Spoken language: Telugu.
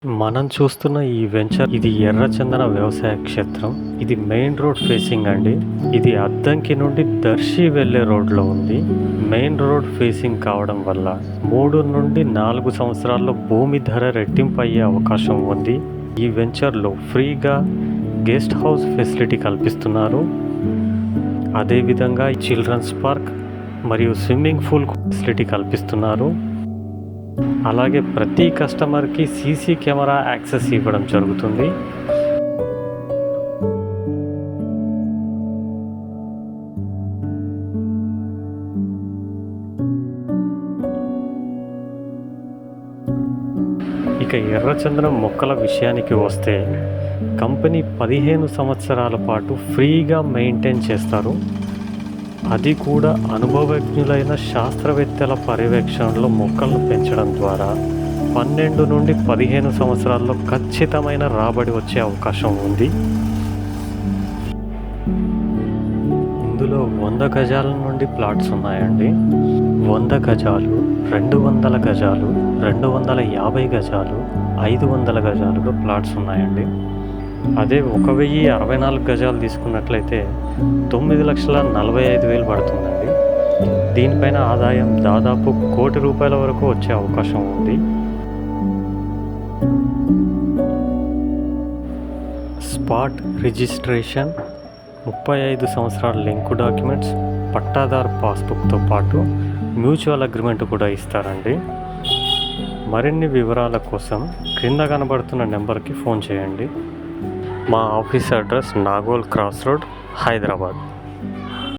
మనం చూస్తున్న ఈ వెంచర్ ఇది ఎర్రచందన వ్యవసాయ క్షేత్రం. ఇది మెయిన్ రోడ్ ఫేసింగ్ అండి. ఇది అద్దంకి నుండి దర్శి వెళ్లే రోడ్లో ఉంది. మెయిన్ రోడ్ ఫేసింగ్ కావడం వల్ల 3 నుండి 4 సంవత్సరాల్లో భూమి ధర రెట్టింపు అయ్యే అవకాశం ఉంది. ఈ వెంచర్లో ఫ్రీగా గెస్ట్ హౌస్ ఫెసిలిటీ కల్పిస్తున్నారు. అదేవిధంగా చిల్డ్రన్స్ పార్క్ మరియు స్విమ్మింగ్ పూల్ ఫెసిలిటీ కల్పిస్తున్నారు. అలాగే ప్రతి కస్టమర్కి సీసీ కెమెరా యాక్సెస్ ఇవ్వడం జరుగుతుంది. ఇక ఎర్రచందనం మొక్కల విషయానికి వస్తే కంపెనీ 15 సంవత్సరాల పాటు ఫ్రీగా మెయింటైన్ చేస్తారు. అది కూడా అనుభవజ్ఞులైన శాస్త్రవేత్తల పర్యవేక్షణలో మొక్కలను పెంచడం ద్వారా 12 నుండి 15 సంవత్సరాల్లో ఖచ్చితమైన రాబడి వచ్చే అవకాశం ఉంది. ఇందులో 100 గజాల నుండి ప్లాట్స్ ఉన్నాయండి. 100 గజాలు, 200 గజాలు, 250 గజాలు, 500 గజాలుగా ప్లాట్స్ ఉన్నాయండి. అదే 1064 గజాలు తీసుకున్నట్లయితే 9,45,000 పడుతుందండి. దీనిపైన ఆదాయం దాదాపు ₹1,00,00,000 వరకు వచ్చే అవకాశం ఉంది. స్పాట్ రిజిస్ట్రేషన్, 35 సంవత్సరాల లింకు డాక్యుమెంట్స్, పట్టాదారు పాస్బుక్తో పాటు మ్యూచువల్ అగ్రిమెంట్ కూడా ఇస్తారండి. మరిన్ని వివరాల కోసం క్రింద కనబడుతున్న నెంబర్కి ఫోన్ చేయండి. మా office address Nagole cross road, Hyderabad.